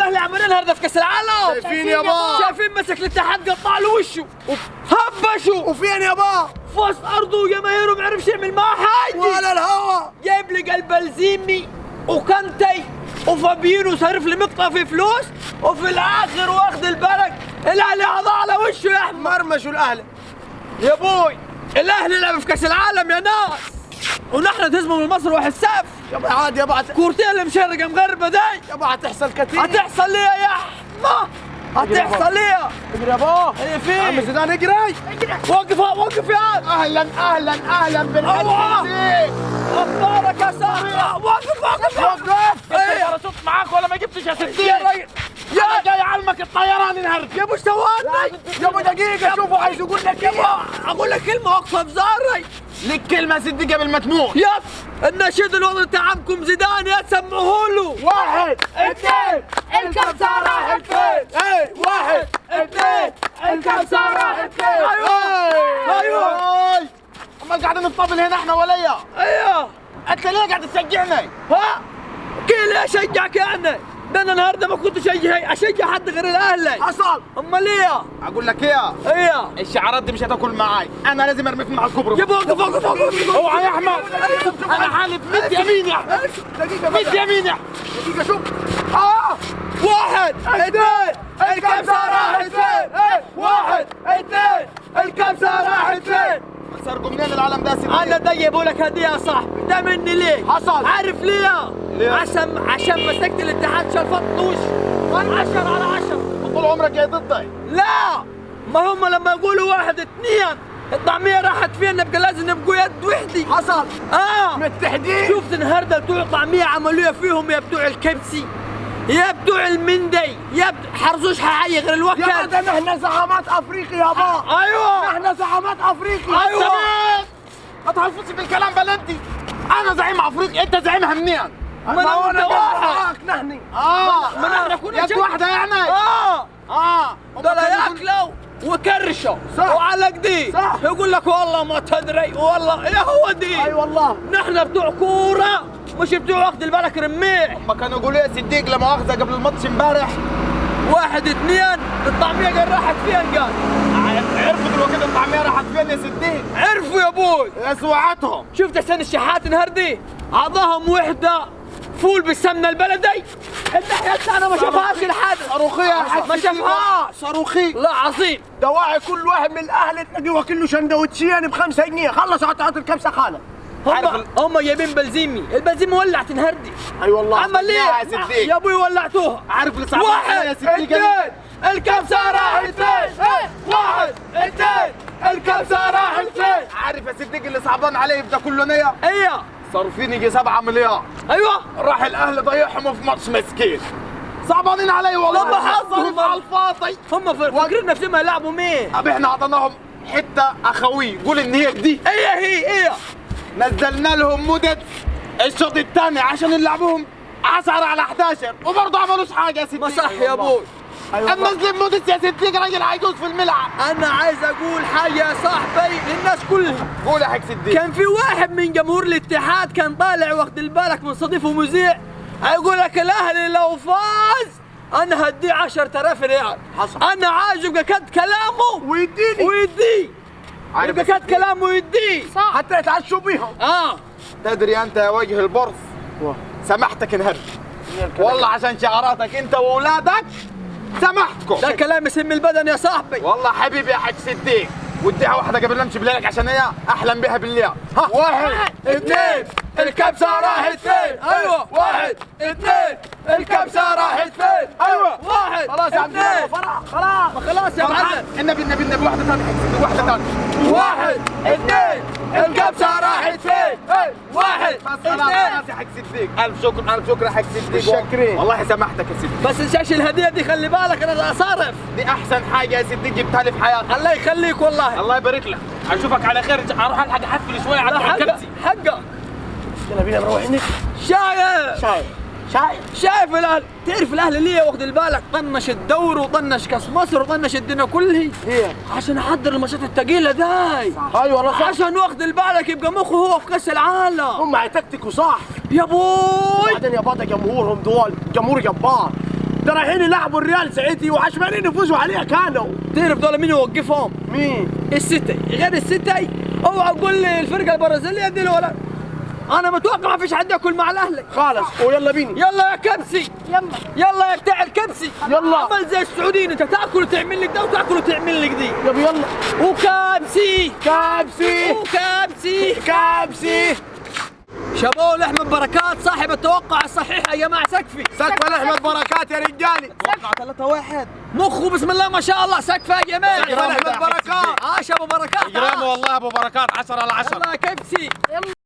الاهلي عملوا النهارده في كاس العالم؟ شايفين يابا؟ شايفين مسك الاتحاد قطع له وشه هبشوا. وفين يابا؟ في وسط ارضه وجماهيره ما عرفش يعمل معاه حاجه ولا الهوا. جايب لي قلب الزيمي وكانتي وفابينو صارف لي مقطع في فلوس، وفي الاخر واخد البلد الاهلي عضى على وشه يا احمد. مرمشوا الاهلي يا ابوي الاهلي لعب في كاس العالم يا ناس، ونحن تهزموا من مصر 1-0 يابا. عادي يابا. كورتين اللي مشرقه مغربه دي يابا هتحصل كتير. هتحصل لي يا احمد، هتحصل لي. اجري يابا. هي فين؟ عم زيدان اجري. وقف وقف يا عم. اهلا اهلا اهلا بالحديث. اخبارك يا صاحبي؟ وقف وقف وقف. ايه انا صوت معاك ولا ما جبتش يا ستي؟ يا راجل يا جاي اعلمك الطيران النهارده. يا ابو سوادني يا ابو دقيقه شوفوا عايز يقول لك يابا اقول لك كلمه واقفه في زاري. لك كلمه ست قبل ما تموت. يب النشيد الوطني تاعكم زيدان يا سمعوه له. 1 2 الكبسة راحت فين؟ ايه 1 2 الكبسة راحت فين؟ ايوه. امال قاعدين نطبل هنا احنا وليا؟ ايوه انت ليه قاعد تشجعني؟ ها كيف اشجعك يعني؟ ده انا النهارده ما كنت اشجع حد غير الاهلي. حصل. امال ايه؟ اقول لك ايه؟ ايه الشعارات دي مش هتاكل معاي، انا لازم ارميك مع الكبرى. يا وقف وقف وقف. اوعى يا احمد. انا حالف مد يمين يا احمد. دقيقة مد يمين يا دقيقة شوف. 1 2 الكبسة راحت فين؟ 1 2 الكبسة راحت فين؟ سرقوا منين العالم ده سيدي؟ انا ضيبوا لك هدية يا صاحبي، ده مني ليه؟ حصل. عارف ليه؟ ليه؟ عشان مسكت الاتحاد شرفطوش 10 على 10. طول عمرك جاي ضدي. لا ما هم لما يقولوا 1 2 الطعمية راحت فين، نبقى لازم نبقوا يد وحدي. حصل. متحدين. شفت النهارده بتوع الطعمية عملوها فيهم يا بتوع الكبسي يا بتوع المندي يا حرزوش حي غير الوكل. يا ده نحن زعامات افريقيا يابا. ايوه نحن زعامات افريقيا. ايوه ما تهلفوش بالكلام بلنتي. انا زعيم افريقيا، انت زعيمها منين؟ ما هو أنا واحد. معاك نحن. ما نحن كنا يد واحدة يعني. ده لا ياكلوا وكرشوا صح. وعلى كدي صح. يقول لك والله ما تدري والله يا هو دي. اي والله. نحن بتوع كوره مش بتوع واخد البلك رميح. ما كانوا يقولوا يا صديق لا مؤاخذة قبل الماتش امبارح 1 2 الطعمية قال راحت فين قال؟ عرفوا دلوقتي الطعمية راحت فين يا صديق؟ عرفوا يا ابوي. يا سوعتهم. شفت حسين الشحات النهاردي عطاهم وحده فول بالسمنه البلدي، الناحيه الثانيه ما شافهاش لحد. صاروخيه ما شافهاش. صاروخي. لا عظيم. دواعي كل واحد من الاهل تلاقيه واكل له سندوتشين ب5 جنيه، خلص عطى الكبسه خانه. هم جايبين بلزيمي، البلزيمي ولعت النهاردي. اي والله. عمل ليه؟ يا صديق يا ابوي ولعتوها. عارف لسه 1 2 الكبسه راحت فين؟ 1 2 الكبسه راحت فين؟ عارف يا صديق اللي صعبان عليه ده كله نيه؟ ايوه صارفين يجي 7 مليار. ايوه راح الاهلي ضيعهم في ماتش مسكين. صعبانين علي والله. لما حظهم على الفاضي. هم فاكرين نفسهم هيلعبوا مين؟ طب احنا اعطيناهم حته اخوي، قول ان هي دي. هي نزلنا لهم مدة الشوط الثاني عشان نلعبوهم 10 على 11 وبرضه عملوش حاجه يا ستي. ما صح يا ابوي. اما نزل مدة يا ستي راجل هيدوس في الملعب. انا عايز اقول حاجه يا صاحبي للناس كلها. قول يا حق ستي. كان في واحد من جمهور الاتحاد كان طالع واخد البالك من صديقه مذيع هيقول لك الاهلي لو فاز انا هديه 10,000 ريال. حصل. انا عايز يبقى كد كلامه ويديه يبقى كد كلامه ويديه صح. حتى يتعشوا بيهم. تدري انت يا وجه البرص سمحتك النهارده والله عشان شعاراتك انت واولادك سمحتكم. ده كلام يسم البدن يا صاحبي. والله حبيبي يا حاج صديق وديها واحده قبل ما امشي بليلك عشان هي احلم بها بالليل. ها 1 2 الكبسه راحت فين؟ ايوه 1 2 الكبسه راحت فين؟ ايوه 1 خلاص يا عم خلاص خلاص يا معلم. النبي واحده ثانيه حق صديق واحده ثانيه. 1 2 الكبسه راحت فين؟ 1 خلاص 2 يا حق صديق. الف شكر يا حق صديق. متشكرين. والله سمحتك يا صديق. بس تنساش الهديه دي خلي بالك انا اصارف. دي احسن حاجه يا صديق جبتها لي في حياتي. الله يخليك والله. الله يبارك لك. اشوفك على خير. اروح الحق احفل شويه على الكبسي. حقك. يلا بينا نروح هناك. شايف الاهلي، تعرف الاهلي ليه واخد بالك طنش الدوري وطنش كاس مصر وطنش الدنيا كلها؟ ليه؟ عشان يحضر الماتشات الثقيله داي. ايوه والله صح. عشان واخد بالك يبقى مخه هو في كاس العالم. هم هيتكتكوا صح يا بوي. بعدين يا بابا جمهورهم دول جمهور جبار. ده رايحين يلعبوا الريال ساعتي وعشمانين يفوزوا عليها كانوا. تعرف دول مين يوقفهم؟ مين؟ السيتي. غير السيتي اوعى تقول لي الفرقه البرازيليه دي ولا. انا متوقع ما فيش حد ياكل مع الاهلي خالص. ويلا بينا. يلا يا كبسي، يلا يا بتاع الكبسي، يلا. عمل زي السعوديين، انت تاكل وتعمل لك ده وتاكل وتعمل لك دي. يلا وكبسي كابسي وكبسي كابسي. شابوه لاحمد بركات صاحب التوقع الصحيح يا جماعه. سقفي سقف لاحمد بركات يا رجالي. توقع 3-1 مخه بسم الله ما شاء الله. سقفه يا جماعه. سقف لاحمد بركات. عاش ابو بركات. اجرام والله ابو بركات 10 على 10. يلا يا كبسي.